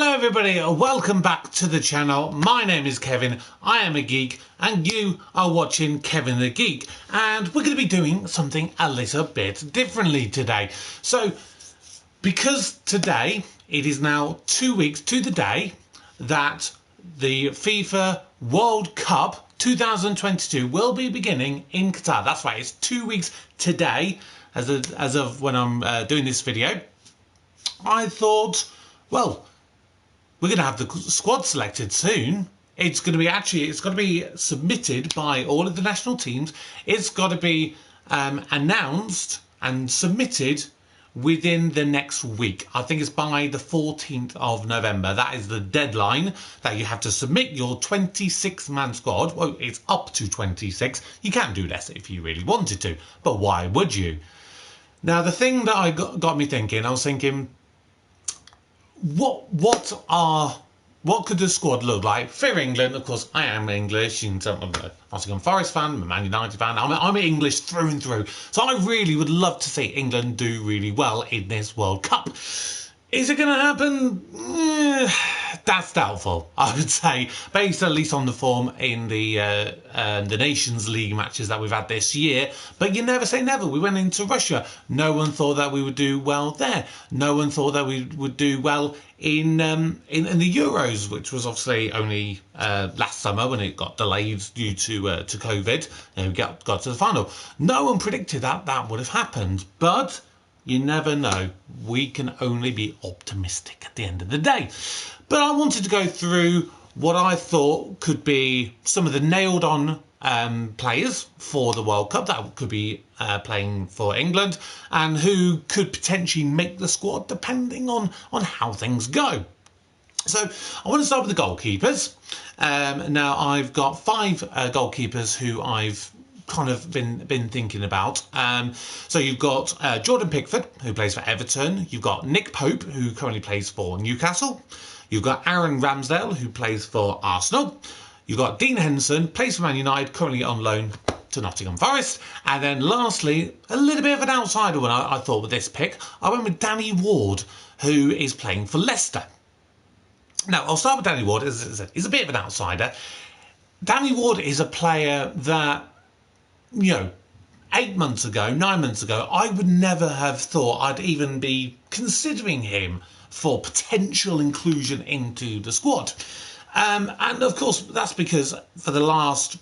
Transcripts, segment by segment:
Hello everybody, welcome back to the channel. My name is Kevin, I am a geek and you are watching Kevin the Geek, and we're going to be doing something a little bit differently today. So because today it is now 2 weeks to the day that the FIFA World Cup 2022 will be beginning in Qatar. That's right, it's 2 weeks today as of when I'm doing this video. I thought, well, we're going to have the squad selected soon. It's going to be submitted by all of the national teams. It's got to be announced and submitted within the next week. I think it's by the 14th of November. That is the deadline that you have to submit your 26-man squad. Well, it's up to 26. You can do less if you really wanted to, but why would you? Now, the thing that got me thinking, I was thinking, what could the squad look like for England? Of course, I am English. I'm a Nottingham Forest fan, I'm a Man United fan. I'm English through and through. So I really would love to see England do really well in this World Cup. Is it going to happen? That's doubtful, I would say, based at least on the form in the Nations League matches that we've had this year. But you never say never. We went into Russia. No one thought that we would do well there. No one thought that we would do well in the Euros, which was obviously only last summer when it got delayed due to COVID. And we got to the final. No one predicted that would have happened, but you never know. We can only be optimistic at the end of the day. But I wanted to go through what I thought could be some of the nailed-on players for the World Cup that could be playing for England and who could potentially make the squad depending on how things go. So I want to start with the goalkeepers. Now I've got 5 goalkeepers who I've kind of been thinking about. So you've got Jordan Pickford, who plays for Everton. You've got Nick Pope, who currently plays for Newcastle. You've got Aaron Ramsdale, who plays for Arsenal. You've got Dean Henderson, plays for Man United, currently on loan to Nottingham Forest. And then lastly, a little bit of an outsider when I thought with this pick. I went with Danny Ward, who is playing for Leicester. Now, I'll start with Danny Ward. As I said, he's a bit of an outsider. Danny Ward is a player that, 8 months ago, 9 months ago, I would never have thought I'd even be considering him for potential inclusion into the squad. And of course, that's because for the last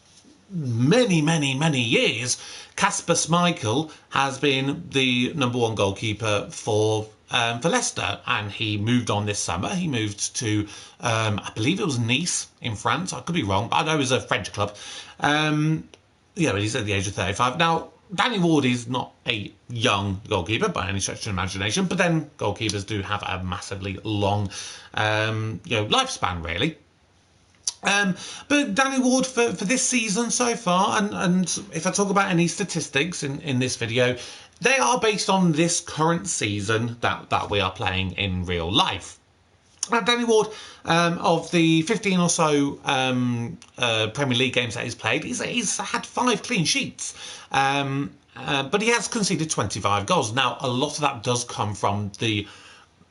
many years, Kasper Schmeichel has been the #1 goalkeeper for Leicester, and he moved on this summer. He moved to, I believe it was Nice in France. I could be wrong, but I know it was a French club. But he's at the age of 35. Now, Danny Ward is not a young goalkeeper by any stretch of the imagination, but then goalkeepers do have a massively long, lifespan, really. But Danny Ward for this season so far, and if I talk about any statistics in this video, they are based on this current season that we are playing in real life. Now, Danny Ward, of the 15 or so Premier League games that he's played, he's had 5 clean sheets. But he has conceded 25 goals. Now, a lot of that does come from the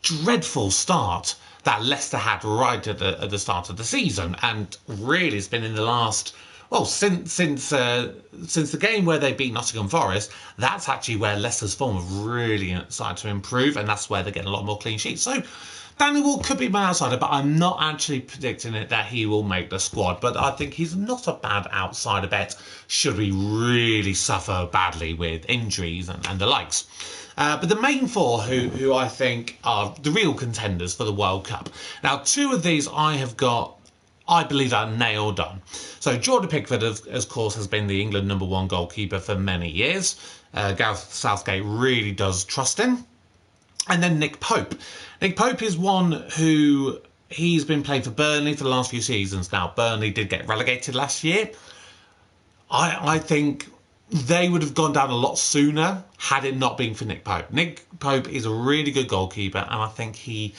dreadful start that Leicester had right at the start of the season. And really, it's been in the last, since the game where they beat Nottingham Forest, that's actually where Leicester's form have really started to improve, and that's where they're getting a lot more clean sheets. So Danny Ward could be my outsider, but I'm not actually predicting it that he will make the squad. But I think he's not a bad outsider bet should we really suffer badly with injuries and the likes. But the main 4 who I think are the real contenders for the World Cup. Now, 2 of these I believe are nailed on. So Jordan Pickford, of course, has been the England #1 goalkeeper for many years. Gareth Southgate really does trust him. And then Nick Pope. Nick Pope is one who he's been playing for Burnley for the last few seasons now. Burnley did get relegated last year. I think they would have gone down a lot sooner had it not been for Nick Pope. Nick Pope is a really good goalkeeper, and I think he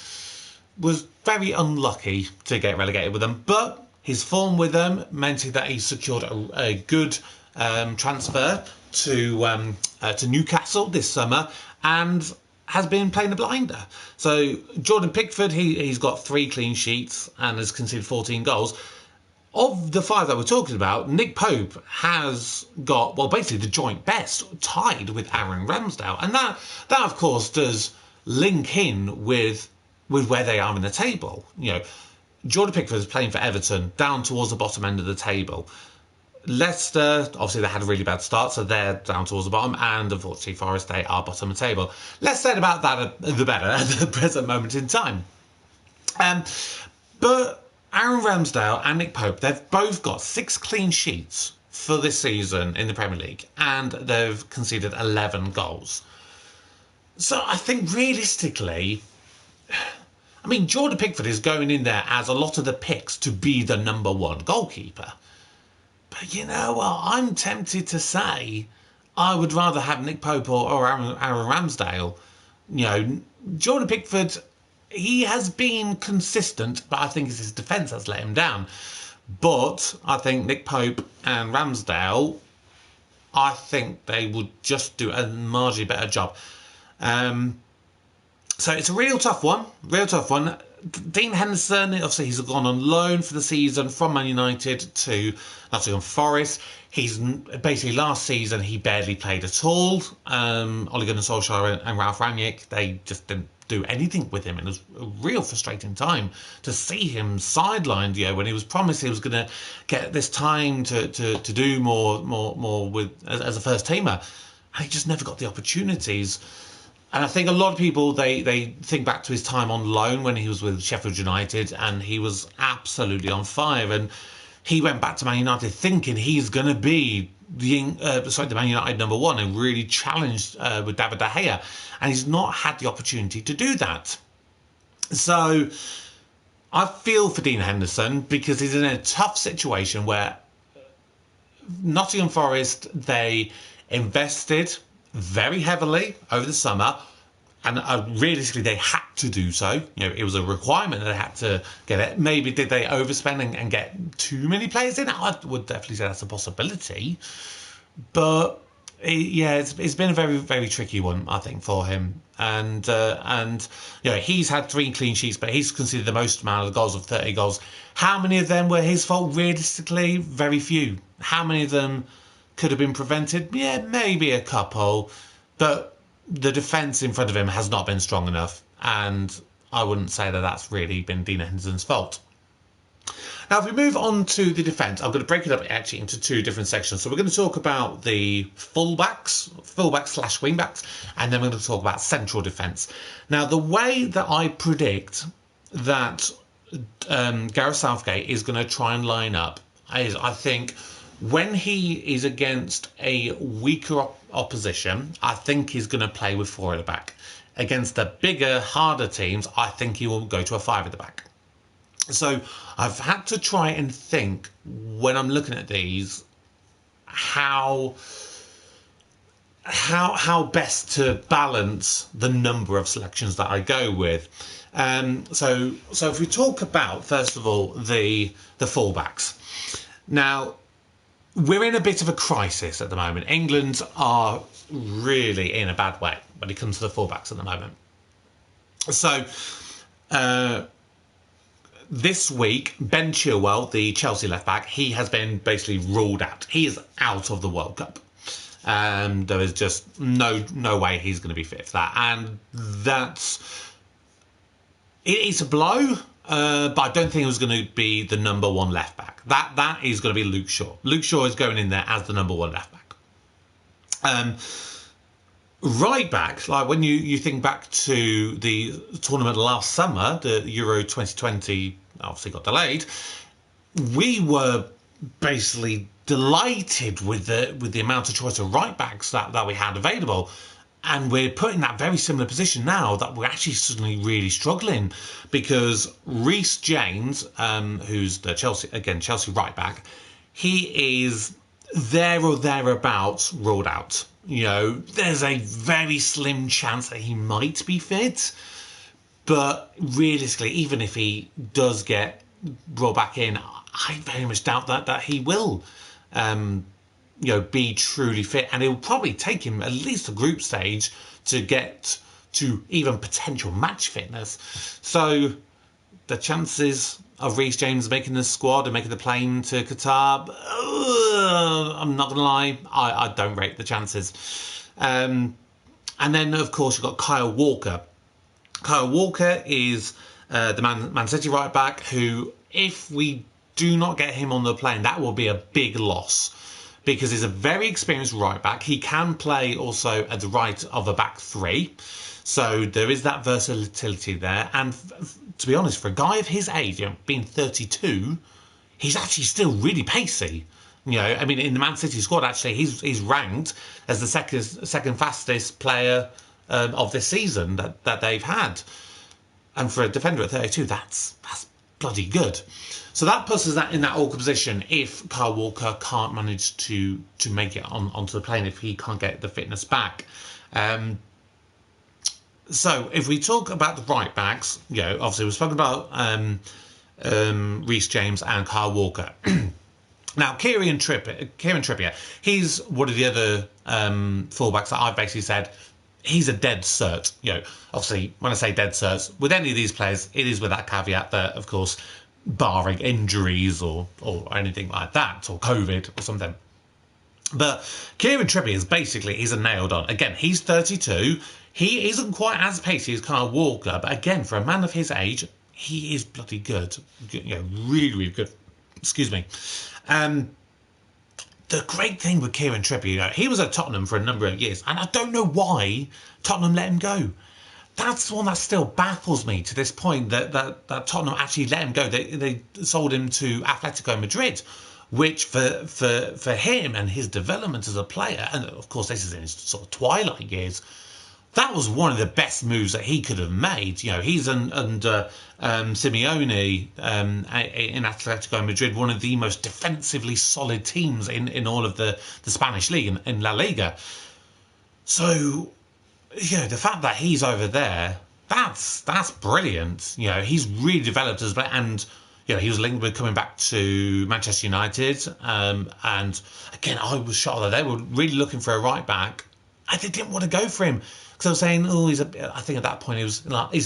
was very unlucky to get relegated with them. But his form with them meant that he secured a good transfer to Newcastle this summer, and has been playing a blinder. So Jordan Pickford, he's got 3 clean sheets and has conceded 14 goals. Of the 5 that we're talking about, Nick Pope has got, well, basically the joint best, tied with Aaron Ramsdale. And that of course, does link in with where they are in the table. You know, Jordan Pickford is playing for Everton, down towards the bottom end of the table. Leicester, obviously they had a really bad start, so they're down towards the bottom, and unfortunately Forest, they are bottom of the table. Less said about that, the better at the present moment in time. But Aaron Ramsdale and Nick Pope, they've both got 6 clean sheets for this season in the Premier League, and they've conceded 11 goals. So I think realistically, I mean, Jordan Pickford is going in there as a lot of the picks to be the number 1 goalkeeper. But you know what? I'm tempted to say I would rather have Nick Pope or Aaron Ramsdale. You know, Jordan Pickford, he has been consistent, but I think it's his defence that's let him down. But I think Nick Pope and Ramsdale, I think they would just do a marginally better job. So it's a real tough one. Dean Henderson, obviously he's gone on loan for the season from Man United to Nottingham Forest. He's basically, last season he barely played at all. Ole Gunnar Solskjaer and Ralph Rangnick, they just didn't do anything with him. It was a real frustrating time to see him sidelined, you know, when he was promised he was going to get this time to do more with as a first teamer. And he just never got the opportunities. And I think a lot of people, they think back to his time on loan when he was with Sheffield United, and he was absolutely on fire. And he went back to Man United thinking he's going to be the Man United number 1 and really challenged with David De Gea. And he's not had the opportunity to do that. So I feel for Dean Henderson, because he's in a tough situation where Nottingham Forest, they invested very heavily over the summer, and realistically they had to do so. You know, it was a requirement that they had to get it. Maybe did they overspend and get too many players in? I would definitely say that's a possibility. But it's been a very, very tricky one, I think, for him. And you know, he's had 3 clean sheets, but he's conceded the most amount of goals, of 30 goals. How many of them were his fault? Realistically, very few. How many of them could have been prevented? Yeah, maybe a couple, but the defence in front of him has not been strong enough, and I wouldn't say that that's really been Dean Henderson's fault. Now, if we move on to the defence, I'm going to break it up actually into 2 different sections. So we're going to talk about the fullbacks / wingbacks, and then we're going to talk about central defence. Now, the way that I predict that Gareth Southgate is going to try and line up is, I think, when he is against a weaker opposition, I think he's going to play with 4 at the back. Against the bigger, harder teams, I think he will go to a 5 at the back. So I've had to try and think, when I'm looking at these, how best to balance the number of selections that I go with. So if we talk about, first of all, the fullbacks. Now, we're in a bit of a crisis at the moment. England are really in a bad way when it comes to the fullbacks at the moment. So this week, Ben Chilwell, the Chelsea left-back, he has been basically ruled out. He is out of the World Cup. There is just no way he's going to be fit for that. And it's a blow. But I don't think it was going to be the number 1 left back. That is going to be Luke Shaw. Luke Shaw is going in there as the number 1 left back. Right back, like when you think back to the tournament last summer, the Euro 2020 obviously got delayed. We were basically delighted with the amount of choice of right backs that we had available. And we're put in that very similar position now, that we're actually suddenly really struggling, because Reece James, who's the Chelsea right back, he is there or thereabouts ruled out. You know, there's a very slim chance that he might be fit, but realistically, even if he does get brought back in, I very much doubt that he will be truly fit, and it will probably take him at least a group stage to get to even potential match fitness. So the chances of Reece James making the squad and making the plane to Qatar, I'm not going to lie, I don't rate the chances. And then, of course, you've got Kyle Walker. Kyle Walker is the Man City right back who, if we do not get him on the plane, that will be a big loss, because he's a very experienced right back. He can play also at the right of a back three. So there is that versatility there. And to be honest, for a guy of his age, being 32, he's actually still really pacey. I mean, in the Man City squad, actually, he's ranked as the second fastest player of this season that they've had. And for a defender at 32, that's bloody good. So that puts us in that awkward position if Kyle Walker can't manage to make it onto the plane, if he can't get the fitness back. So if we talk about the right backs, obviously we've spoken about Reece James and Kyle Walker. Now, Kieran Trippier, he's one of the other fullbacks that I've basically said he's a dead cert. Obviously, when I say dead certs, with any of these players, it is with that caveat that, of course, barring injuries or anything like that, or COVID or something. But Kieran Trippier he's a nailed on. Again, he's 32. He isn't quite as pacey as Kyle Walker, but again, for a man of his age, he is bloody good. Really, really good. Excuse me. The great thing with Kieran Trippier, he was at Tottenham for a number of years, and I don't know why Tottenham let him go. That's the one that still baffles me to this point, that Tottenham actually let him go. They sold him to Atletico Madrid, which for him and his development as a player, and of course this is in his sort of twilight years, that was one of the best moves that he could have made. He's under Simeone in Atletico Madrid, one of the most defensively solid teams in all of the Spanish league, in La Liga. So, the fact that he's over there, that's brilliant. He's really developed as well, and he was linked with coming back to Manchester United. And again, I was shocked that they were really looking for a right back, and they didn't want to go for him. Because I was saying, I think at that point he's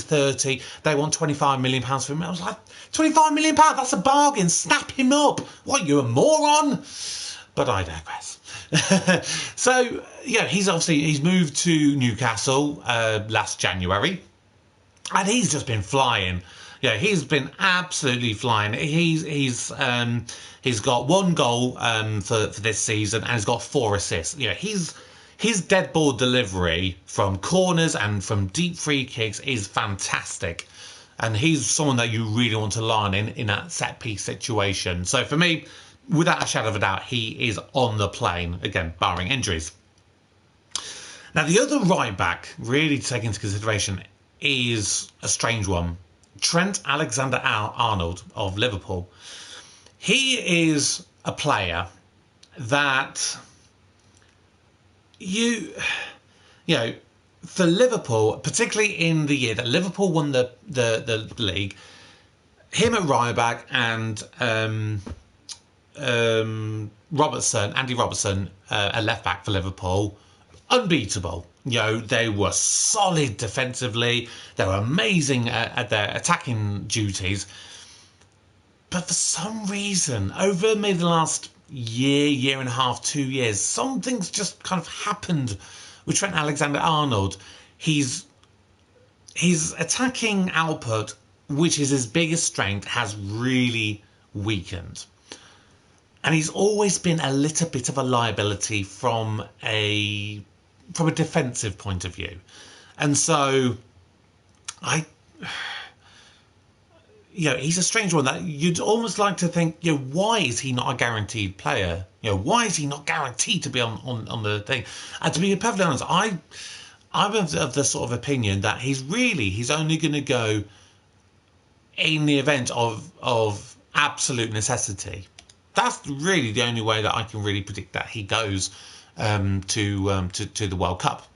30. They want £25 million for him. I was like, £25 million? That's a bargain. Snap him up. What, you a moron? But I digress. So, he's moved to Newcastle last January, and he's just been flying. He's been absolutely flying. He's got 1 goal for this season, and he's got 4 assists. His dead ball delivery from corners and from deep free kicks is fantastic. And he's someone that you really want to learn in that set-piece situation. So for me, without a shadow of a doubt, he is on the plane, again, barring injuries. Now, the other right back, really to take into consideration, is a strange one. Trent Alexander-Arnold of Liverpool. He is a player that... for Liverpool, particularly in the year that Liverpool won the league, him at right back and Andy Robertson at left back for Liverpool, unbeatable. They were solid defensively. They were amazing at their attacking duties. But for some reason, over maybe the last year and a half, 2 years, something's just kind of happened with Trent Alexander-Arnold. His attacking output, which is his biggest strength, has really weakened. And he's always been a little bit of a liability from a defensive point of view. And so he's a strange one that you'd almost like to think, why is he not a guaranteed player? Why is he not guaranteed to be on the thing? And to be perfectly honest, I'm of the sort of opinion that he's only going to go in the event of absolute necessity. That's really the only way that I can really predict that he goes to the World Cup.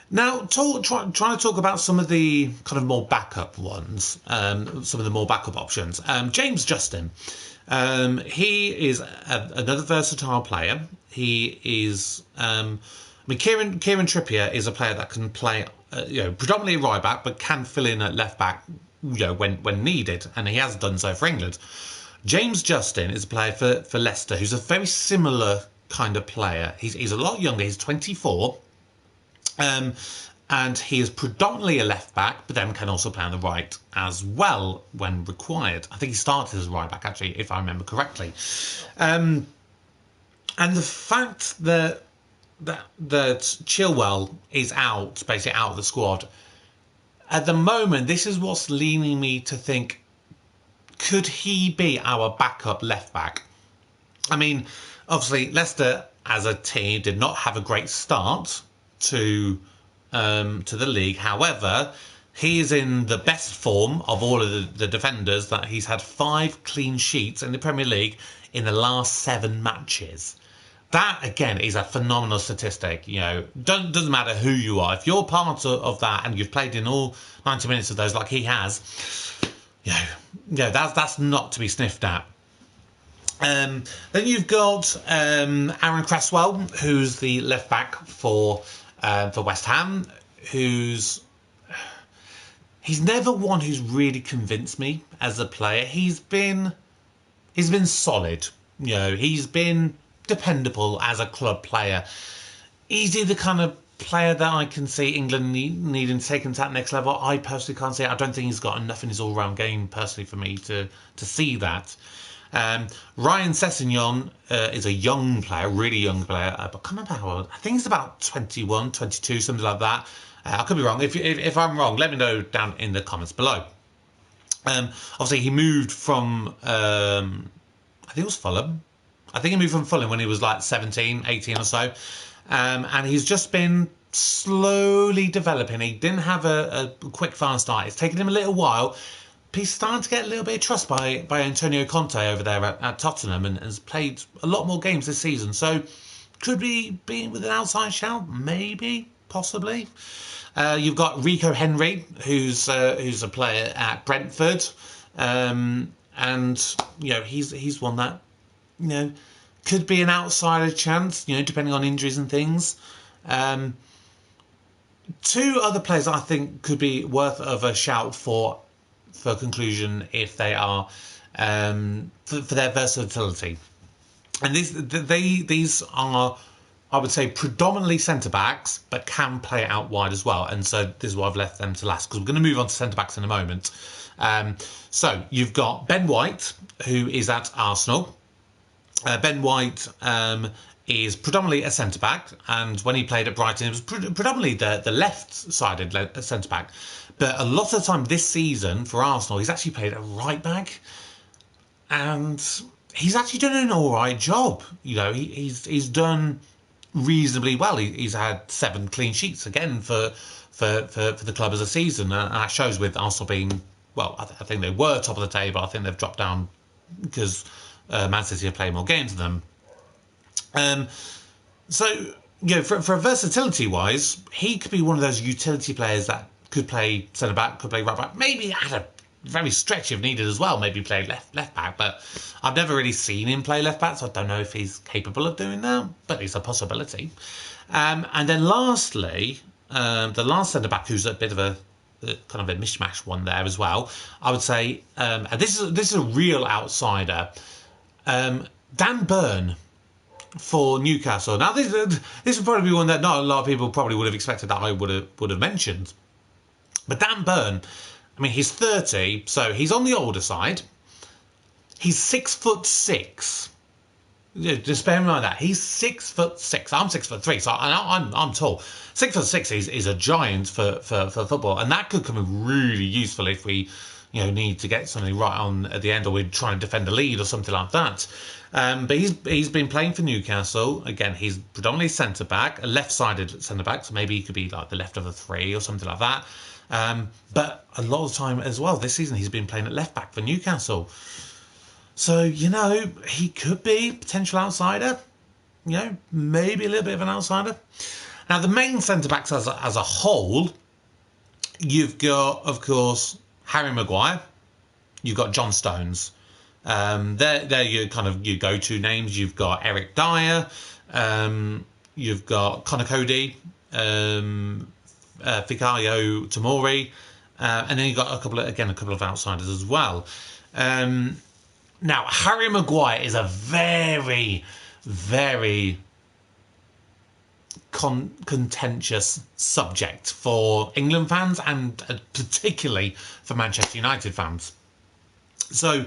Now, trying to talk about some of the kind of more backup ones, some of the more backup options. James Justin, he is another versatile player. He is mean, Kieran Trippier is a player that can play, predominantly right back, but can fill in at left back, when needed, and he has done so for England. James Justin is a player for Leicester who's a very similar kind of player. He's a lot younger. He's 24, and he is predominantly a left back, but then can also play on the right as well when required. I think he started as a right back, actually, if I remember correctly. And the fact that Chilwell is basically out of the squad at the moment, this is what's leaning me to think: could he be our backup left back? I mean, obviously Leicester as a team did not have a great start to the league. However, he is in the best form of all of the defenders. That he's had 5 clean sheets in the Premier League in the last 7 matches. That, again, is a phenomenal statistic. Doesn't matter who you are. If you're part of that and you've played in all 90 minutes of those like he has, that's not to be sniffed at. Then you've got Aaron Cresswell, who's the left back for West Ham, he's never one who's really convinced me as a player. He's been solid. He's been dependable as a club player. Is he the kind of player that I can see England needing to take him to that next level? I personally can't see it. I don't think he's got enough in his all-round game personally for me to see that. Ryan Sessegnon is a young player, really young player. I can't remember how old. I think he's about 21, 22, something like that. I could be wrong. If I'm wrong, let me know down in the comments below. Obviously, he moved from, I think it was Fulham. I think he moved from Fulham when he was like 17, 18 or so. And he's just been slowly developing. He didn't have a quick, fast start. It's taken him a little while. But he's starting to get a little bit of trust by Antonio Conte over there at Tottenham, and has played a lot more games this season. So could be with an outside shout? Maybe, possibly. You've got Rico Henry, who's a player at Brentford. And, he's one that, could be an outsider chance, depending on injuries and things. 2 other players I think could be worth of a shout for conclusion if they are for their versatility. And these are, I would say, predominantly centre-backs, but can play out wide as well. And so this is why I've left them to last, because we're going to move on to centre-backs in a moment. So you've got Ben White, who is at Arsenal. Ben White is predominantly a centre-back, and when he played at Brighton, it was predominantly the left-sided centre-back. But a lot of the time this season for Arsenal, he's actually played at right-back, and he's actually done an all right job. He's done reasonably well. He's had 7 clean sheets again for the club as a season, and that shows with Arsenal being, well, I think they were top of the table. I think they've dropped down because Man City have played more games than them. For versatility wise, he could be one of those utility players that could play centre back, could play right back, maybe at a very stretch if needed as well, maybe play left back. But I've never really seen him play left back, so I don't know if he's capable of doing that, but it's a possibility. And then lastly, the last centre back, who's a bit of a kind of a mishmash one there as well, I would say, and this is a real outsider. Dan Burn for Newcastle. Now this would probably be one that not a lot of people probably would have expected that I would have mentioned. But Dan Burn, I mean, he's 30, so he's on the older side. He's 6'6". Just bear in mind that he's 6'6". I'm 6'3", so I'm tall. 6'6" is a giant for football, and that could come in really useful if we need to get something right on at the end, or we're trying to defend a lead or something like that. But he's been playing for Newcastle. Again, he's predominantly centre back, a left-sided centre back, so maybe he could be like the left of the 3 or something like that. But a lot of the time as well this season, he's been playing at left back for Newcastle. So he could be a potential outsider. Maybe a little bit of an outsider. Now the main centre backs as a whole, you've got, of course, Harry Maguire, you've got John Stones. They're your kind of your go-to names. You've got Eric Dyer, You've got Connor Cody, Fikayo Tomori, and then you've got a couple of outsiders as well. Now, Harry Maguire is a very, very contentious subject for England fans and particularly for Manchester United fans. So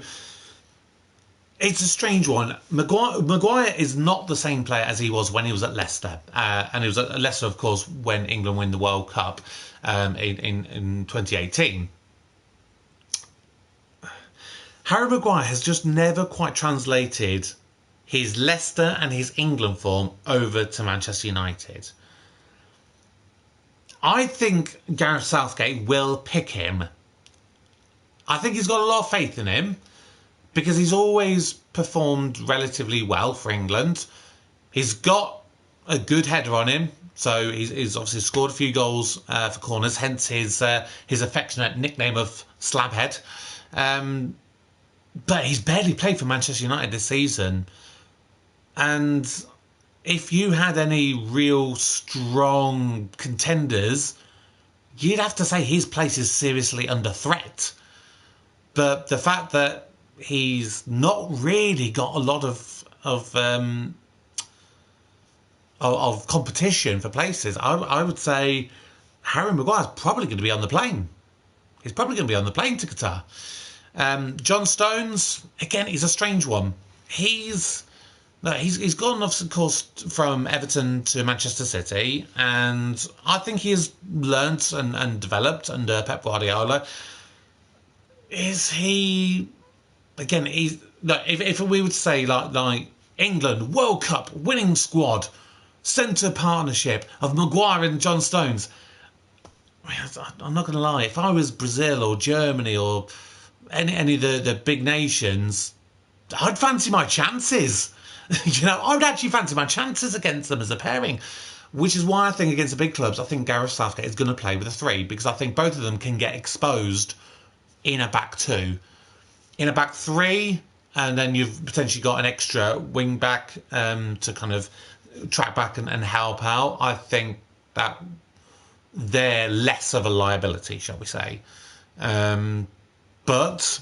it's a strange one. Maguire is not the same player as he was when he was at Leicester. And he was at Leicester, of course, when England win the World Cup in 2018. Harry Maguire has just never quite translated his Leicester and his England form over to Manchester United. I think Gareth Southgate will pick him. I think he's got a lot of faith in him because he's always performed relatively well for England. He's got a good header on him, so he's obviously scored a few goals for corners, hence his affectionate nickname of Slabhead. But he's barely played for Manchester United this season. And if you had any real strong contenders, you'd have to say his place is seriously under threat. But the fact that he's not really got a lot of competition for places, I would say Harry Maguire's probably going to be on the plane. He's probably going to be on the plane to Qatar. John Stones, again, he's a strange one. He's gone, of course, from Everton to Manchester City, and I think he has learnt and developed under Pep Guardiola. Is he, again, if we would say like England World Cup winning squad, centre partnership of Maguire and John Stones, I'm not going to lie, if I was Brazil or Germany or any of the big nations, I'd fancy my chances. I would actually fancy my chances against them as a pairing, which is why I think against the big clubs, I think Gareth Southgate is going to play with a three, because I think both of them can get exposed in a back two. In a back three, and then you've potentially got an extra wing back to kind of track back and help out. I think that they're less of a liability, shall we say. But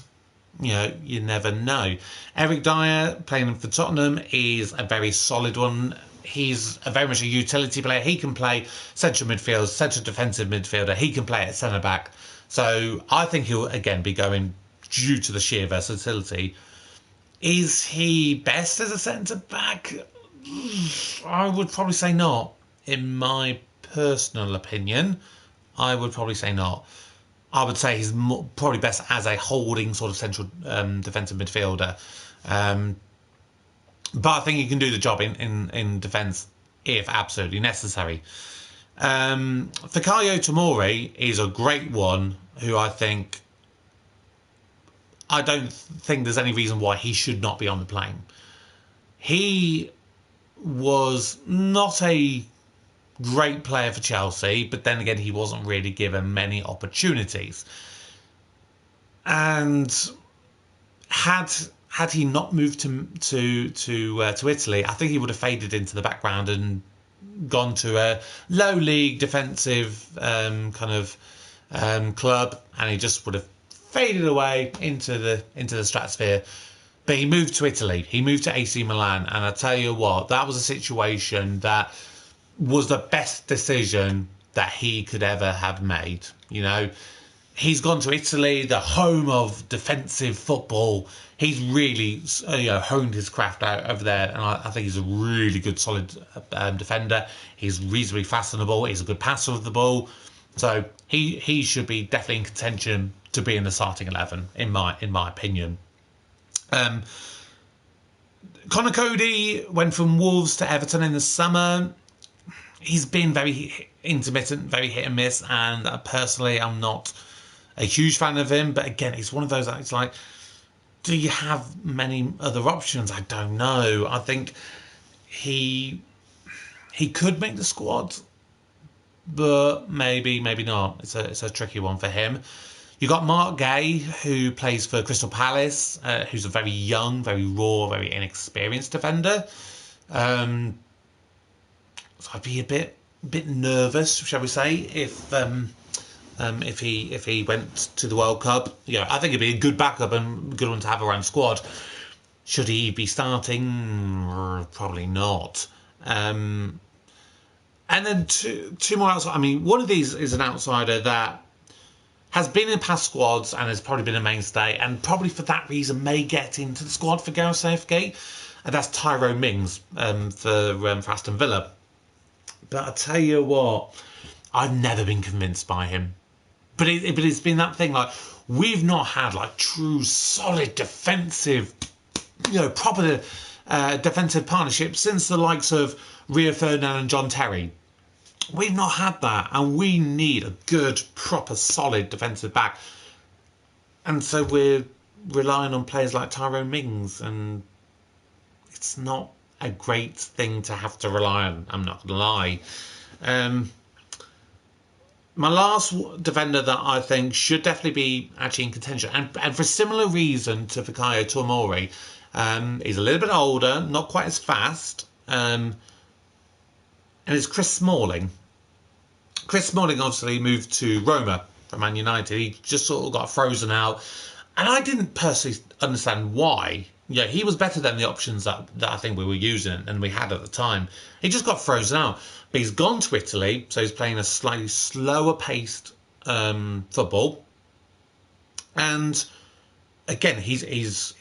you never know. Eric Dyer, playing for Tottenham, is a very solid one. He's very much a utility player. He can play central midfield, central defensive midfielder. He can play at centre back. So I think he'll again be going due to the sheer versatility. Is he best as a centre back? I would probably say not. In my personal opinion, I would probably say not. I would say he's probably best as a holding sort of central defensive midfielder. But I think he can do the job in defence if absolutely necessary. Fikayo Tomori is a great one who I don't think there's any reason why he should not be on the plane. He was not a great player for Chelsea, but then again, he wasn't really given many opportunities. And had he not moved to Italy, I think he would have faded into the background and gone to a low league defensive club, and he just would have faded away into the stratosphere. But he moved to Italy. He moved to AC Milan, and I tell you what, that was a situation that was the best decision that he could ever have made. He's gone to Italy, the home of defensive football. He's really honed his craft out over there, and I think he's a really good, solid defender. He's reasonably fastenable. He's a good passer of the ball. So he should be definitely in contention to be in the starting 11, in my opinion. Connor Cody went from Wolves to Everton in the summer. He's been very intermittent, very hit and miss, and personally, I'm not a huge fan of him. But again, it's one of those that it's like, do you have many other options? I don't know. I think he could make the squad, but maybe not. It's a tricky one for him. You got Mark Gay, who plays for Crystal Palace, who's a very young, very raw, very inexperienced defender. So I'd be a bit nervous, shall we say, if he went to the World Cup. I think it'd be a good backup and good one to have around the squad. Should he be starting? Probably not. And then two more outside. I mean, one of these is an outsider that has been in past squads and has probably been a mainstay, and probably for that reason may get into the squad for Gareth Southgate, and that's Tyrone Mings for Aston Villa. But I tell you what, I've never been convinced by him. But it's been that thing, like, we've not had like true solid defensive, proper defensive partnerships since the likes of Rio Ferdinand and John Terry. We've not had that, and we need a good, proper, solid defensive back. And so we're relying on players like Tyrone Mings, and it's not a great thing to have to rely on, I'm not going to lie. My last defender that I think should definitely be actually in contention, and for a similar reason to Fikayo Tomori, he's a little bit older, not quite as fast, and it's Chris Smalling. Chris Smalling obviously moved to Roma from Man United. He just sort of got frozen out, and I didn't personally understand why. He was better than the options that I think we were using and we had at the time. He just got frozen out. But he's gone to Italy, so he's playing a slightly slower paced football. And again, he's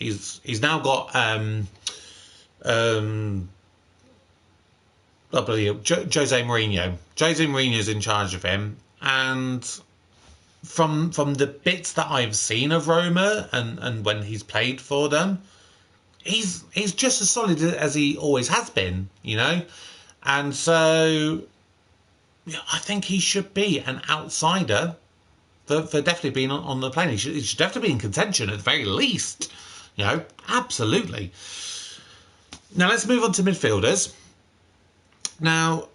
now got I believe Jose Mourinho. Jose Mourinho's in charge of him, and from the bits that I've seen of Roma and when he's played for them, he's just as solid as he always has been, and so I think he should be an outsider for definitely being on the plane. He should definitely be in contention at the very least, absolutely. Now let's move on to midfielders. Now,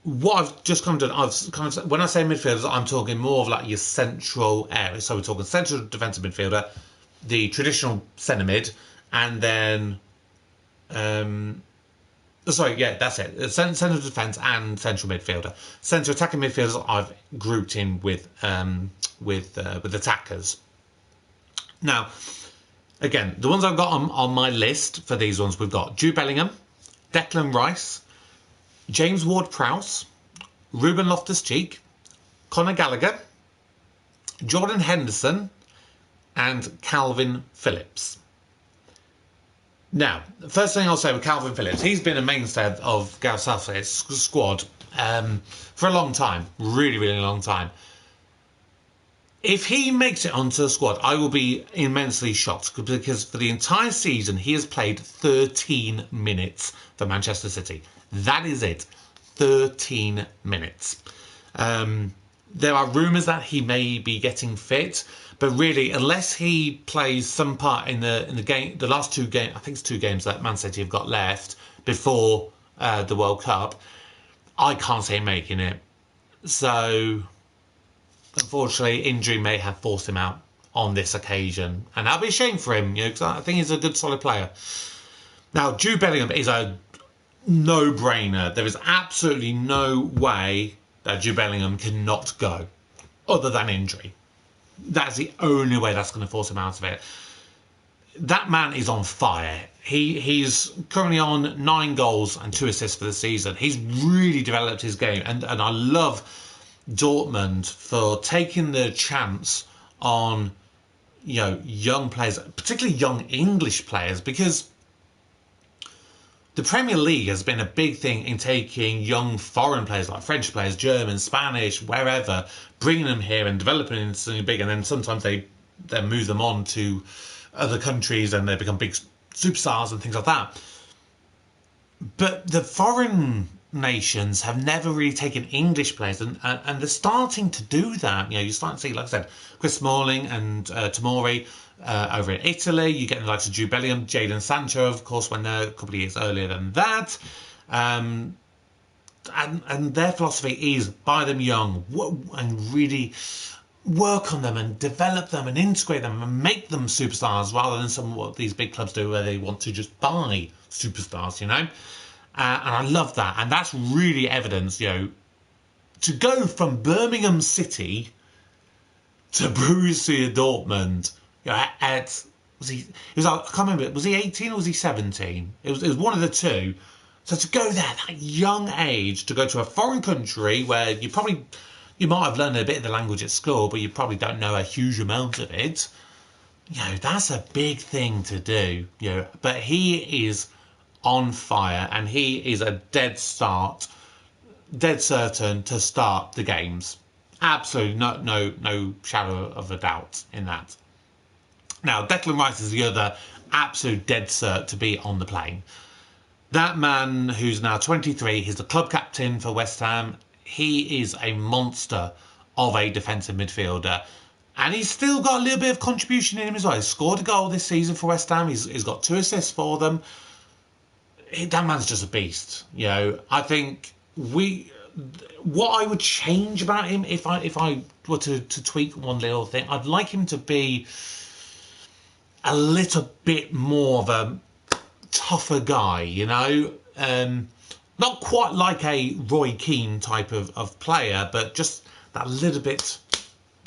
what I've just kind of done, when I say midfielders, I'm talking more of like your central area. So we're talking central defensive midfielder, the traditional centre mid, and then, that's it. Central defence and central midfielder. Central attacking midfielders I've grouped in with attackers. Now, again, the ones I've got on my list for these ones, we've got Jude Bellingham, Declan Rice, James Ward-Prowse, Ruben Loftus-Cheek, Conor Gallagher, Jordan Henderson, and Calvin Phillips. Now, the first thing I'll say with Calvin Phillips, he's been a mainstay of Gareth Southgate's squad for a long time, really, really long time. If he makes it onto the squad, I will be immensely shocked, because for the entire season, he has played 13 minutes for Manchester City. That is it. 13 minutes. There are rumours that he may be getting fit, but really, unless he plays some part in the game, the last two games, I think it's 2 games that Man City have got left before the World Cup, I can't see him making it. So, unfortunately, injury may have forced him out on this occasion, and that'll be a shame for him, because I think he's a good, solid player. Now, Jude Bellingham is a no-brainer. There is absolutely no way that Jude Bellingham cannot go, other than injury. That's the only way that's going to force him out of it. That man is on fire. He's currently on 9 goals and 2 assists for the season. He's really developed his game, and I love Dortmund for taking the chance on young players, particularly young English players, because the Premier League has been a big thing in taking young foreign players like French players, German, Spanish, wherever, bringing them here and developing into something big, and then sometimes they move them on to other countries and they become big superstars and things like that. But the foreign nations have never really taken English players, and they're starting to do that. You're starting to see, like I said, Chris Smalling and Tomori over in Italy. You get the likes of Jude Bellingham, Jadon Sancho, of course, went there a couple of years earlier than that. And their philosophy is buy them young and really work on them and develop them and integrate them and make them superstars, rather than some of what these big clubs do where they want to just buy superstars, And I love that. And that's really evidence, to go from Birmingham City to Borussia Dortmund, it was like, I can't remember, was he 18 or was he 17? It was one of the two. So to go there, that young age, to go to a foreign country where you might have learned a bit of the language at school, but you probably don't know a huge amount of it. That's a big thing to do. But he is on fire, and he is a dead certain to start the games. Absolutely, no shadow of a doubt in that. Now, Declan Rice is the other absolute dead cert to be on the plane. That man, who's now 23, he's the club captain for West Ham. He is a monster of a defensive midfielder. And he's still got a little bit of contribution in him as well. He's scored a goal this season for West Ham. He's got 2 assists for them. That man's just a beast. I think what I would change about him, if I were to tweak one little thing, I'd like him to be a little bit more of a tougher guy, not quite like a Roy Keane type of player, but just that little bit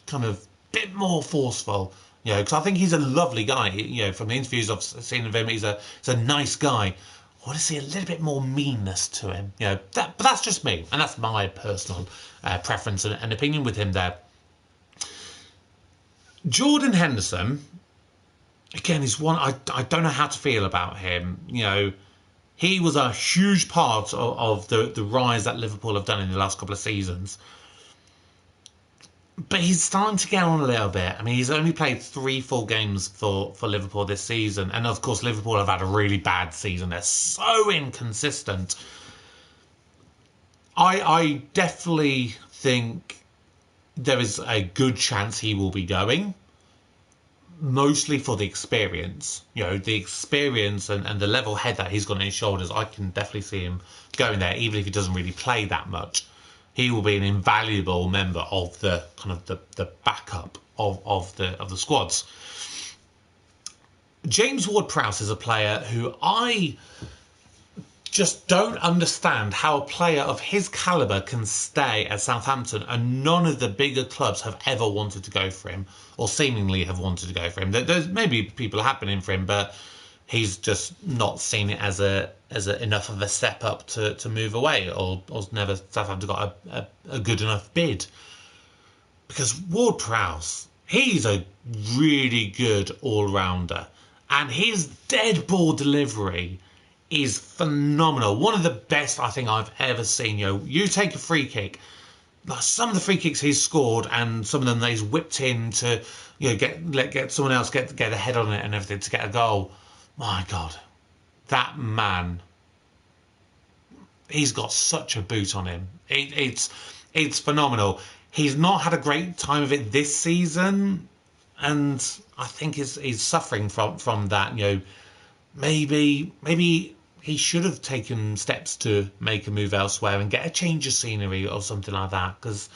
kind of bit more forceful, because I think he's a lovely guy. From the interviews I've seen of him, he's a nice guy. I want to see a little bit more meanness to him, but that's just me, and that's my personal preference and opinion with him there. Jordan Henderson, again, is one I don't know how to feel about him. He was a huge part of the rise that Liverpool have done in the last couple of seasons. But he's starting to get on a little bit. I mean, he's only played 3 full games for Liverpool this season. And, of course, Liverpool have had a really bad season. They're so inconsistent. I definitely think there is a good chance he will be going. Mostly for the experience. The experience and the level head that he's got on his shoulders. I can definitely see him going there, even if he doesn't really play that much. He will be an invaluable member of the kind of the backup of the squads. James Ward-Prowse is a player who I just don't understand how a player of his calibre can stay at Southampton, and none of the bigger clubs have ever wanted to go for him, or seemingly have wanted to go for him. There's maybe people have been in for him, but he's just not seen it as enough of a step up to move away, or never Southampton got a good enough bid. Because Ward-Prowse, he's a really good all-rounder, and his dead ball delivery is phenomenal. One of the best I think I've ever seen. You take a free kick, like some of the free kicks he's scored, and some of them that he's whipped in to get someone else get a head on it and everything to get a goal. My God, that man, he's got such a boot on him. It's phenomenal. He's not had a great time of it this season, and I think he's suffering from that. Maybe he should have taken steps to make a move elsewhere and get a change of scenery or something like that. Because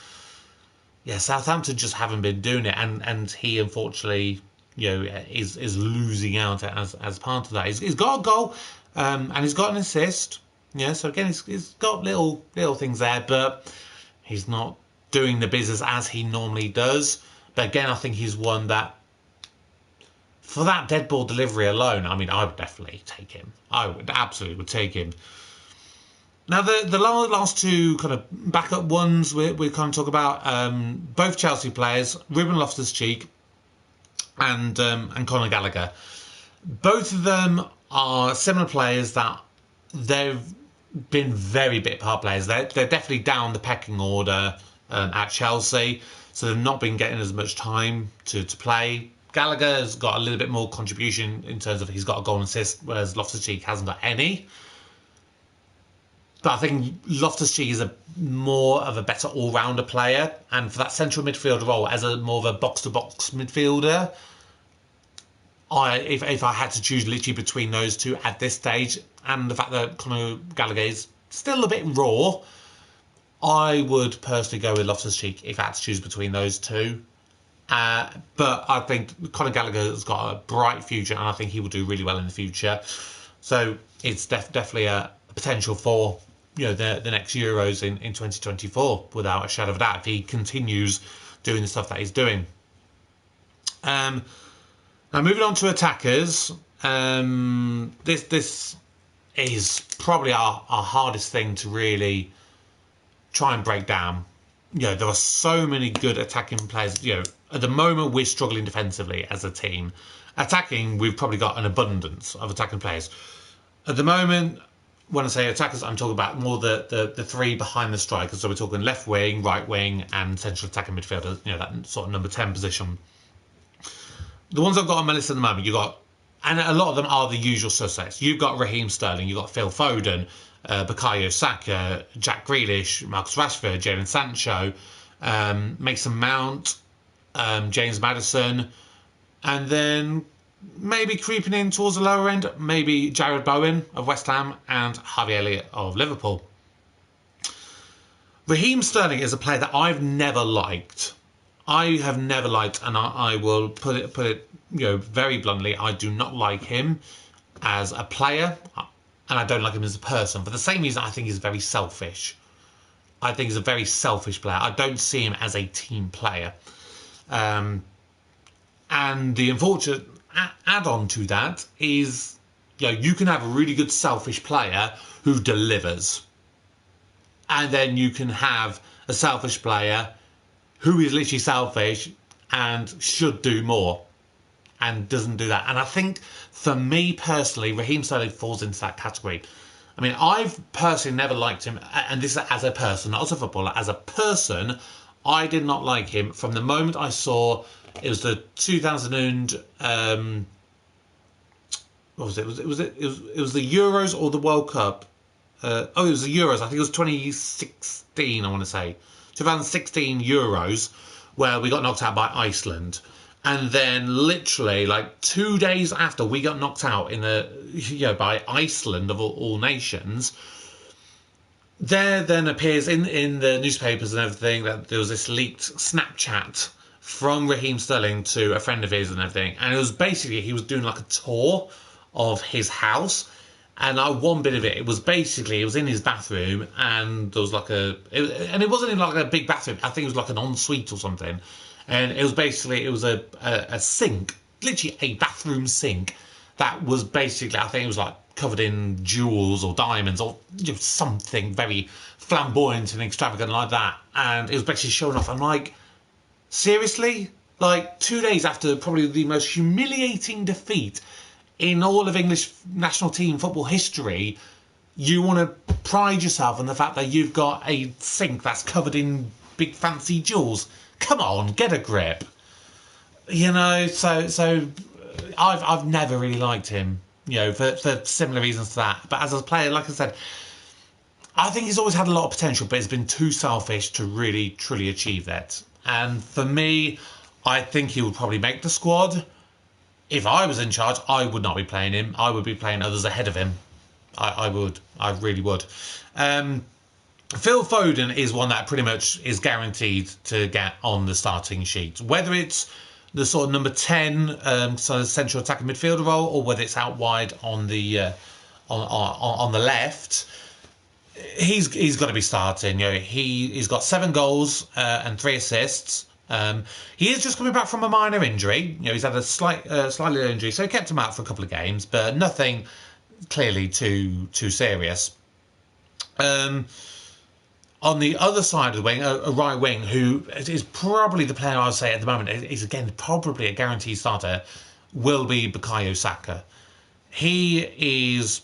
Southampton just haven't been doing it, and he unfortunately is losing out as part of that. He's got a goal, and he's got an assist. So again, he's got little things there, but he's not doing the business as he normally does. But again, I think he's one that, for that dead ball delivery alone, I mean, I would definitely take him. I would absolutely take him. Now, the last 2 kind of backup ones we kind of talk about, both Chelsea players, Ruben Loftus-Cheek and Conor Gallagher. Both of them are similar players that they've been very bit part players. They're definitely down the pecking order at Chelsea, so they've not been getting as much time to play. Gallagher has got a little bit more contribution in terms of he's got a goal and assist, whereas Loftus-Cheek hasn't got any. But I think Loftus-Cheek is more of a better all-rounder player, and for that central midfield role, as more of a box-to-box midfielder, if I had to choose literally between those two at this stage, and the fact that Conor Gallagher is still a bit raw, I would personally go with Loftus-Cheek if I had to choose between those two. But I think Conor Gallagher has got a bright future, and I think he will do really well in the future. So it's definitely a potential for the next Euros in 2024 without a shadow of a doubt if he continues doing the stuff that he's doing. Now moving on to attackers, this is probably our hardest thing to really try and break down. There are so many good attacking players. At the moment we're struggling defensively as a team. Attacking, we've probably got an abundance of attacking players. At the moment, when I say attackers, I'm talking about more the three behind the strikers. So we're talking left wing, right wing, and central attacking midfielder. That sort of number 10 position. The ones I've got on my list at the moment, and a lot of them are the usual suspects. You've got Raheem Sterling, you've got Phil Foden, Bukayo Saka, Jack Grealish, Marcus Rashford, Jadon Sancho, Mason Mount, James Maddison, and then maybe creeping in towards the lower end, maybe Jared Bowen of West Ham and Harvey Elliott of Liverpool. Raheem Sterling is a player that I've never liked. I have never liked, and I will put it very bluntly, I do not like him as a player, and I don't like him as a person. For the same reason, I think he's very selfish. I think he's a very selfish player. I don't see him as a team player. And the unfortunate add-on to that is, you can have a really good selfish player who delivers. And then you can have a selfish player who is literally selfish and should do more and doesn't do that. And I think, for me personally, Raheem Sterling falls into that category. I mean, I've personally never liked him, and this is as a person, not as a footballer. As a person, I did not like him from the moment I saw. It was the 2000 what was it? It was the Euros or the World Cup. It was the Euros. I think it was 2016. I want to say 2016 Euros, where we got knocked out by Iceland. And then literally 2 days after we got knocked out by Iceland of all nations, there then appears in the newspapers and everything that there was this leaked Snapchat from Raheem Sterling to a friend of his and everything. And it was basically, he was doing a tour of his house. And one bit of it was in his bathroom, and there was and it wasn't even a big bathroom. I think it was an ensuite or something. And it was basically, a sink, literally a bathroom sink that was basically, I think it was covered in jewels or diamonds or something very flamboyant and extravagant like that. And it was basically showing off. I'm like, seriously? 2 days after probably the most humiliating defeat in all of English national team football history, you want to pride yourself on the fact that you've got a sink that's covered in big fancy jewels. Come on, get a grip. So I've never really liked him, for similar reasons to that. But as a player, like I said, I think he's always had a lot of potential, but he's been too selfish to really, truly achieve that. And for me, I think he would probably make the squad. If I was in charge, I would not be playing him. I would be playing others ahead of him. I would. I really would. Phil Foden is one that pretty much is guaranteed to get on the starting sheet. Whether it's the sort of number 10 central attacking midfielder role, or whether it's out wide on the on the left, he's got to be starting. He's got 7 goals and 3 assists. He is just coming back from a minor injury. He's had a slightly injury, so he kept him out for a couple of games, but nothing clearly too serious. On the other side of the wing, a right wing, who is probably the player I would say at the moment is again probably a guaranteed starter, will be Bukayo Saka. He is,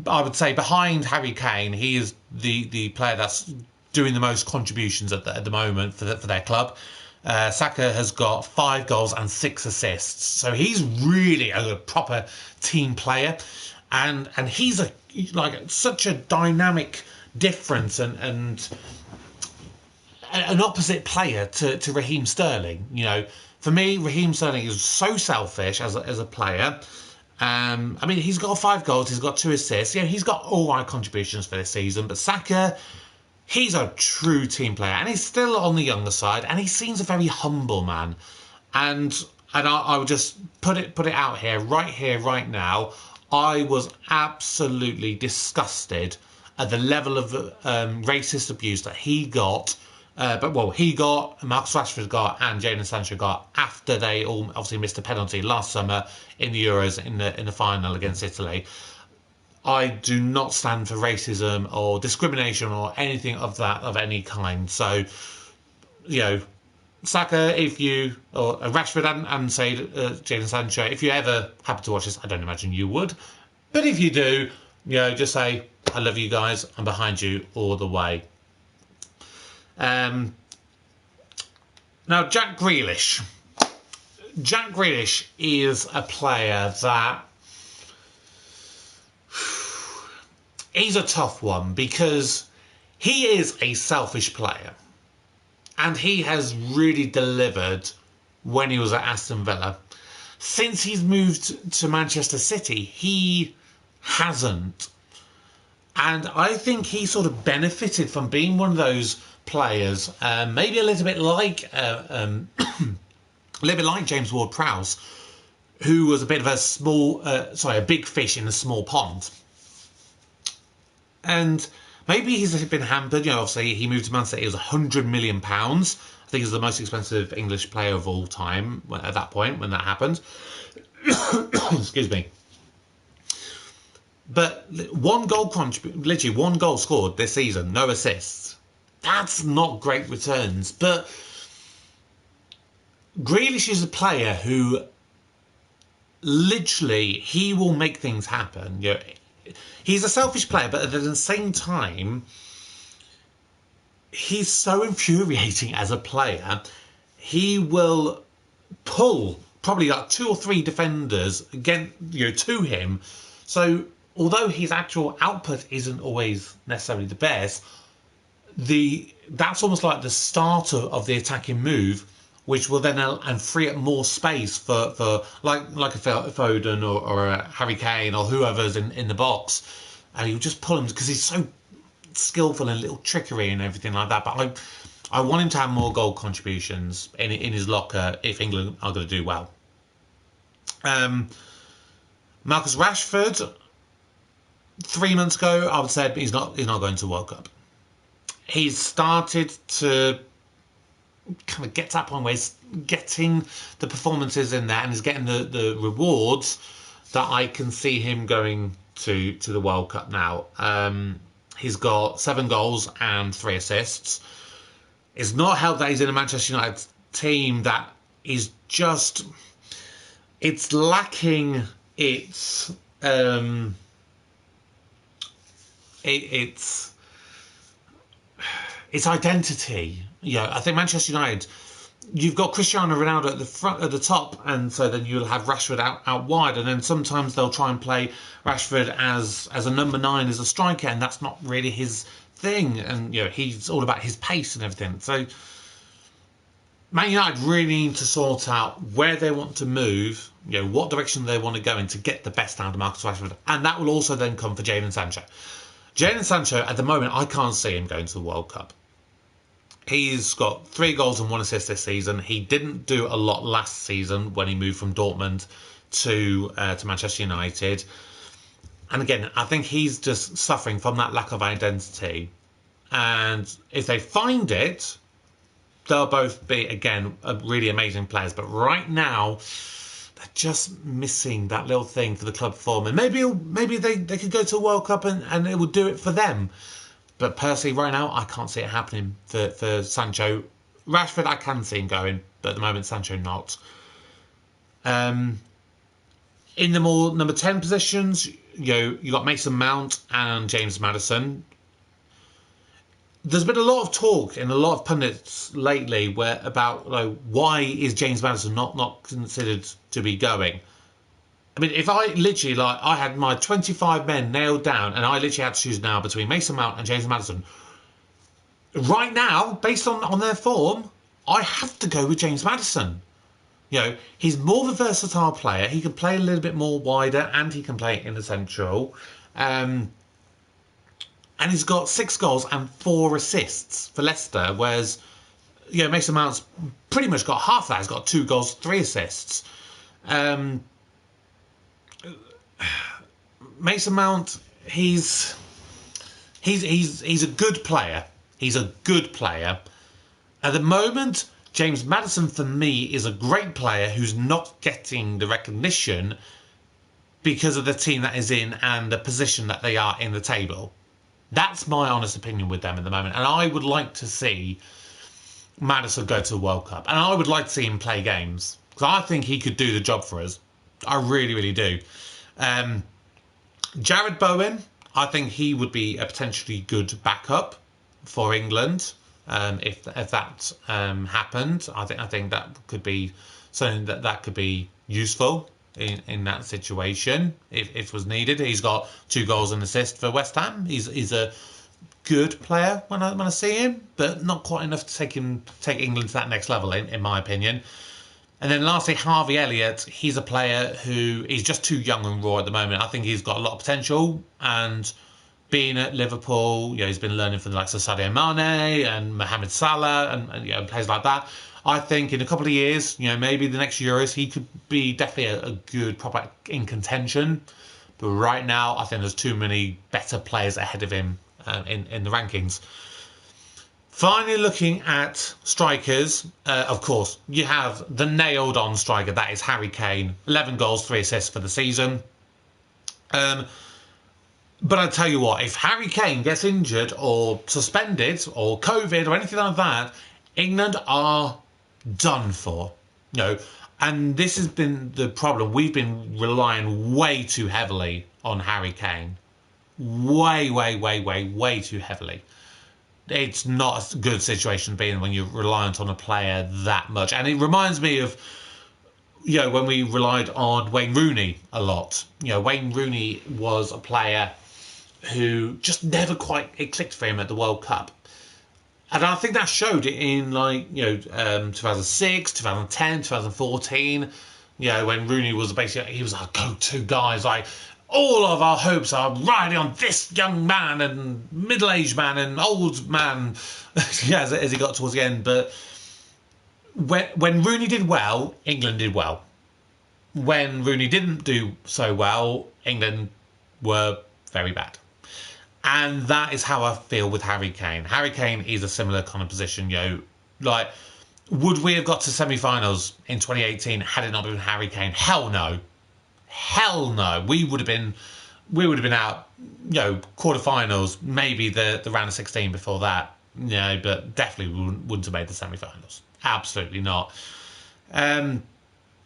I would say, behind Harry Kane, he is the player that's doing the most contributions at the moment for their club. Saka has got 5 goals and 6 assists, so he's really a proper team player, and he's such a dynamic difference and an opposite player to Raheem Sterling. For me, Raheem Sterling is so selfish as a player. I mean, he's got 5 goals, he's got 2 assists. He's got all right contributions for this season, but Saka, he's a true team player, and he's still on the younger side, and he seems a very humble man. And I would just put it out here, right now. I was absolutely disgusted at the level of racist abuse that he got. He got, Marcus Rashford got, and Jadon Sancho got after they all obviously missed a penalty last summer in the Euros in the final against Italy. I do not stand for racism or discrimination or anything of that of any kind. So, Saka, or Rashford and say Jadon Sancho, if you ever happen to watch this, I don't imagine you would, but if you do, just say, I love you guys, I'm behind you all the way. Now, Jack Grealish. Jack Grealish is a player that he's a tough one because he is a selfish player. And he has really delivered when he was at Aston Villa. Since he's moved to Manchester City, he hasn't. And I think he sort of benefited from being one of those players, maybe a little bit like James Ward-Prowse, who was a bit of a big fish in a small pond. And maybe he's been hampered. Obviously he moved to Man City. It was £100 million. I think he's the most expensive English player of all time at that point when that happened. Excuse me. But literally one goal scored this season, no assists. That's not great returns. But Grealish is a player who literally he will make things happen. He's a selfish player, but at the same time, he's so infuriating as a player. He will pull probably like 2 or 3 defenders to him. So although his actual output isn't always necessarily the best, that's almost like the start of the attacking move, which will then and free up more space for like a Foden or a Harry Kane or whoever's in the box, and he'll just pull him because he's so skillful and little trickery and everything like that. But I want him to have more goal contributions in his locker if England are going to do well. Marcus Rashford, 3 months ago, I would say he's not going to World Cup. He's started to kind of get to that point where he's getting the performances in there and he's getting the rewards that I can see him going to the World Cup now. He's got 7 goals and 3 assists. It's not helped that he's in a Manchester United team that is just... It's lacking its identity. I think Manchester United, you've got Cristiano Ronaldo at the top, and so then you'll have Rashford out wide, and then sometimes they'll try and play Rashford as a number 9, as a striker, and that's not really his thing. And he's all about his pace and everything. So Man United really need to sort out where they want to move, what direction they want to go in to get the best out of Marcus Rashford, and that will also then come for Jadon Sancho. Jadon Sancho, at the moment, I can't see him going to the World Cup. He's got 3 goals and 1 assist this season. He didn't do a lot last season when he moved from Dortmund to Manchester United. And again, I think he's just suffering from that lack of identity. And if they find it, they'll both be, again, really amazing players. But right now, they're just missing that little thing for the club form. And maybe they could go to a World Cup and it would do it for them. But personally, right now, I can't see it happening for Sancho. Rashford, I can see him going, but at the moment, Sancho not. In the more number 10 positions, you got Mason Mount and James Maddison. There's been a lot of talk in a lot of pundits lately about why is James Maddison not considered to be going. I mean, if I literally, I had my 25 men nailed down and I literally had to choose now between Mason Mount and James Maddison, right now, based on their form, I have to go with James Maddison. He's more of a versatile player. He can play a little bit more wider and he can play in the central. And he's got 6 goals and 4 assists for Leicester, whereas Mason Mount's pretty much got half that. He's got 2 goals, 3 assists. Mason Mount, he's a good player. He's a good player. At the moment, James Maddison for me is a great player who's not getting the recognition because of the team that is in and the position that they are in the table. That's my honest opinion with them at the moment. And I would like to see Maddison go to the World Cup. And I would like to see him play games. Because I think he could do the job for us. I really, really do. Jared Bowen, I think he would be a potentially good backup for England. If that happened, I think that could be something that could be useful in that situation if was needed. He's got 2 goals and assists for West Ham. He's a good player when I see him, but not quite enough to take England to that next level in my opinion. And then lastly, Harvey Elliott. He's a player who is just too young and raw at the moment. I think he's got a lot of potential, and being at Liverpool, he's been learning from the likes of Sadio Mane and Mohamed Salah and players like that. I think in a couple of years, maybe the next Euros, he could be definitely a good proper in contention. But right now, I think there's too many better players ahead of him in the rankings. Finally, looking at strikers, of course, you have the nailed-on striker. That is Harry Kane. 11 goals, 3 assists for the season. But I tell you what, if Harry Kane gets injured or suspended or COVID or anything like that, England are done for. And this has been the problem. We've been relying way too heavily on Harry Kane. Way, way, way, way, way too heavily. It's not a good situation to be in when you're reliant on a player that much. And it reminds me of, when we relied on Wayne Rooney a lot. Wayne Rooney was a player who just never quite clicked for him at the World Cup. And I think that showed it in 2006, 2010, 2014, when Rooney was basically, he was our go-to guy. It's like, all of our hopes are riding on this young man and middle-aged man and old man as he got towards the end. But when Rooney did well, England did well. When Rooney didn't do so well, England were very bad. And that is how I feel with Harry Kane. Harry Kane is a similar kind of position, would we have got to semi-finals in 2018 had it not been Harry Kane? Hell no. Hell no. We would have been out, quarterfinals, maybe the round of 16 before that. But definitely wouldn't have made the semi-finals. Absolutely not.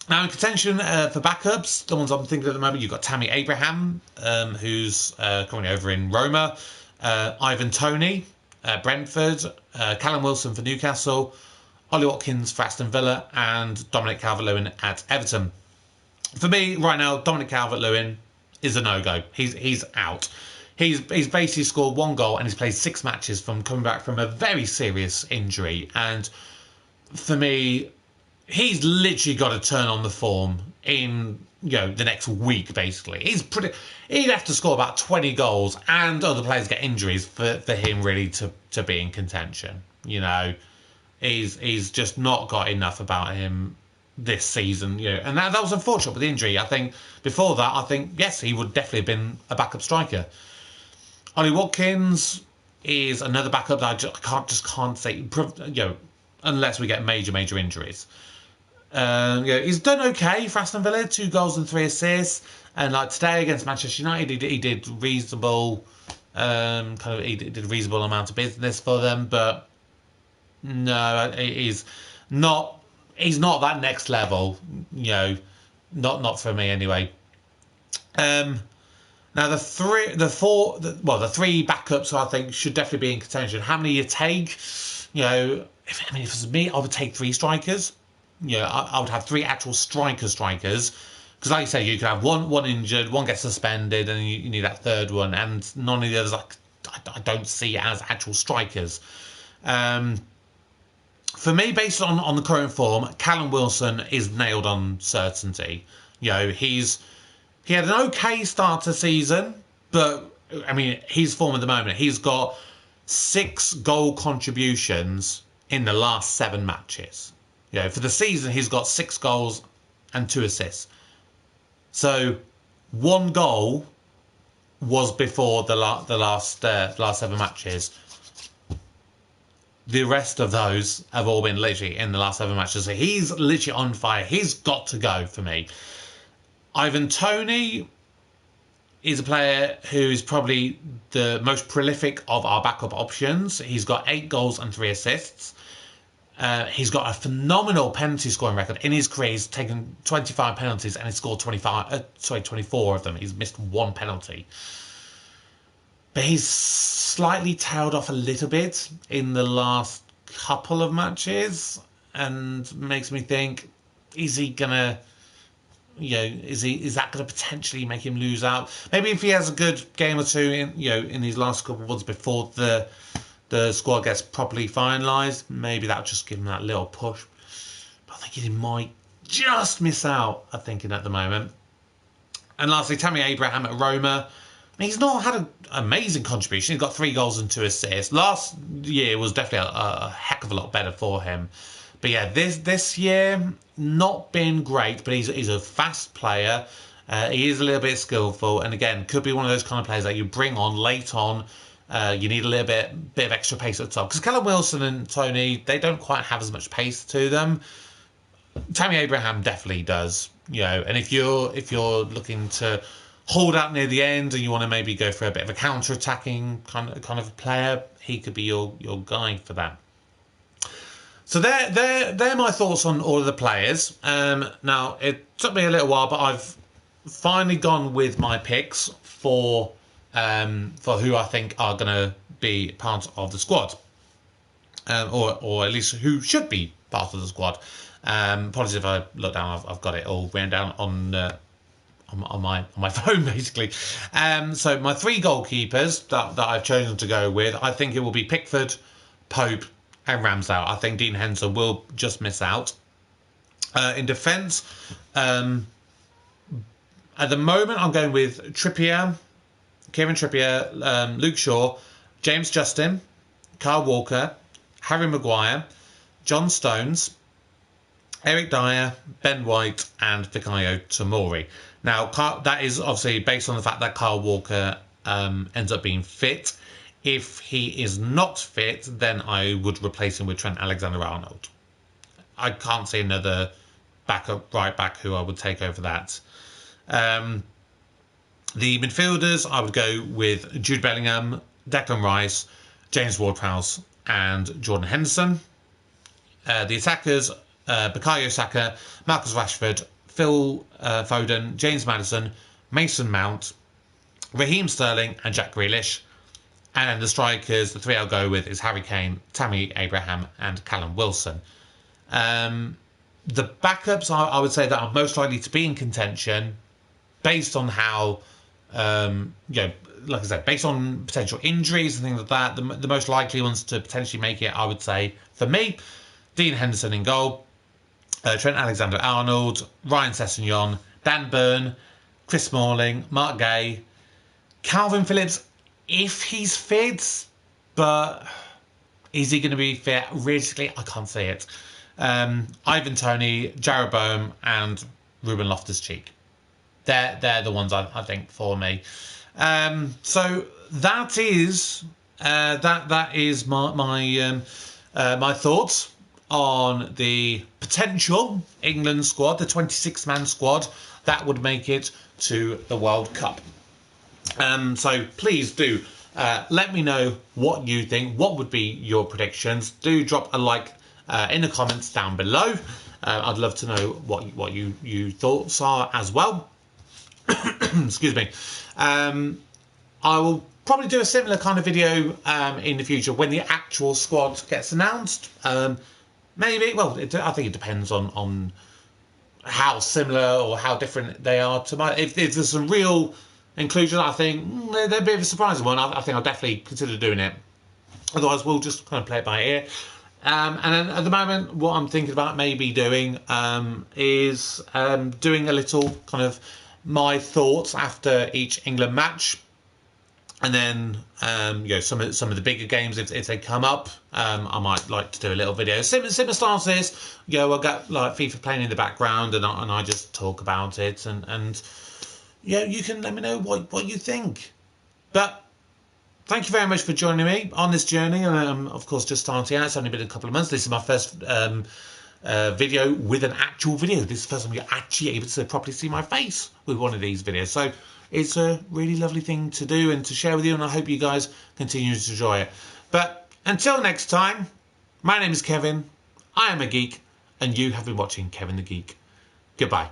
Now in contention for backups, the ones I'm thinking at the moment, you've got Tammy Abraham, who's currently over in Roma, Ivan Toney, Brentford, Callum Wilson for Newcastle, Ollie Watkins for Aston Villa, and Dominic Calvert-Lewin at Everton. For me, right now, Dominic Calvert-Lewin is a no-go. He's out. He's basically scored 1 goal and he's played 6 matches from coming back from a very serious injury. And for me, he's literally got to turn on the form in the next week. Basically, he'd have to score about 20 goals and other players get injuries for him really to be in contention. He's just not got enough about him this season, and that was unfortunate with the injury. I think before that, yes, he would definitely have been a backup striker. Ollie Watkins is another backup that I just can't say, unless we get major injuries. He's done okay for Aston Villa, 2 goals and 3 assists, and like today against Manchester United, he did reasonable, he did a reasonable amount of business for them, but no, he's not that next level, not for me anyway. Now the 3 backups I think should definitely be in contention. How many you take? If it was me, I would take 3 strikers. I would have 3 actual strikers. Because like you say, you could have one injured, one gets suspended, and you need that 3rd one. And none of the others I don't see as actual strikers. For me, based on the current form, Callum Wilson is nailed on certainty. He had an okay start to season, but his form at the moment, he's got 6 goal contributions in the last 7 matches. For the season, he's got 6 goals and 2 assists. So 1 goal was before the last 7 matches. The rest of those have all been literally in the last 7 matches. So he's literally on fire. He's got to go for me. Ivan Toney is a player who is probably the most prolific of our backup options. He's got 8 goals and 3 assists. He's got a phenomenal penalty scoring record. In his career, he's taken 25 penalties and he's scored 24 of them. He's missed 1 penalty. But he's slightly tailed off a little bit in the last couple of matches, and makes me think, is he gonna, is that gonna potentially make him lose out? Maybe if he has a good game or two in these last couple of ones before the squad gets properly finalised, maybe that'll just give him that little push. But I think he might just miss out, I'm thinking at the moment. And lastly, Tammy Abraham at Roma. He's not had an amazing contribution. He's got 3 goals and 2 assists. Last year was definitely a heck of a lot better for him. But yeah, this year, not been great, but he's a fast player. He is a little bit skillful. And again, could be one of those kind of players that you bring on late on. You need a little bit of extra pace at the top. Because Callum Wilson and Toney, they don't quite have as much pace to them. Tammy Abraham definitely does. And if you're looking to hold out near the end and you want to maybe go for a bit of a counter-attacking kind of player, he could be your guy for that. So they're my thoughts on all of the players. Now, it took me a little while, but I've finally gone with my picks for who I think are going to be part of the squad. Or at least who should be part of the squad. Apologies if I look down, I've got it all written down on my phone, basically. So my 3 goalkeepers that I've chosen to go with, I think it will be Pickford, Pope and Ramsdale. I think Dean Henderson will just miss out. In defence, at the moment I'm going with Trippier, Kieran Trippier, Luke Shaw, James Justin, Kyle Walker, Harry Maguire, John Stones, Eric Dyer, Ben White and Fikayo Tomori. Now, that is obviously based on the fact that Kyle Walker ends up being fit. If he is not fit, then I would replace him with Trent Alexander-Arnold. I can't see another backup right back who I would take over that. The midfielders, I would go with Jude Bellingham, Declan Rice, James Ward-Prowse and Jordan Henderson. The attackers, Bukayo Saka, Marcus Rashford, Phil Foden, James Maddison, Mason Mount, Raheem Sterling and Jack Grealish. And then the strikers, the 3 I'll go with is Harry Kane, Tammy Abraham and Callum Wilson. The backups, I would say that are most likely to be in contention based on how, like I said, based on potential injuries and things like that. The most likely ones to potentially make it, I would say, for me, Dean Henderson in goal, Trent Alexander-Arnold, Ryan Sessegnon, Dan Burn, Chris Smalling, Mark Gay, Calvin Phillips, if he's fit, but is he going to be fit? Realistically, I can't see it. Ivan Toney, Jarrod Bowen and Ruben Loftus-Cheek. They're the ones I think for me. So that is my thoughts on the potential England squad, the 26-man squad that would make it to the World Cup. So please do let me know what you think. What would be your predictions? Do drop a like in the comments down below. I'd love to know what you thoughts are as well. Excuse me. I will probably do a similar kind of video in the future when the actual squad gets announced. Maybe, well, I think it depends on how similar or how different they are to my. If there's some real inclusion, I think they're a bit of a surprising one. I think I'll definitely consider doing it. Otherwise, we'll just kind of play it by ear. And then at the moment, what I'm thinking about maybe doing is doing a little kind of my thoughts after each England match. And then, some of the bigger games, if they come up, I might like to do a little video. Similar style to this, I'll get like FIFA playing in the background and I just talk about it. And you can let me know what you think. But thank you very much for joining me on this journey. Of course, just starting out. It's only been a couple of months. This is my first video with an actual video. This is the first time you're actually able to properly see my face with one of these videos. So it's a really lovely thing to do and to share with you, and I hope you guys continue to enjoy it. But until next time, my name is Kevin, I am a geek, and you have been watching Kevin the Geek. Goodbye.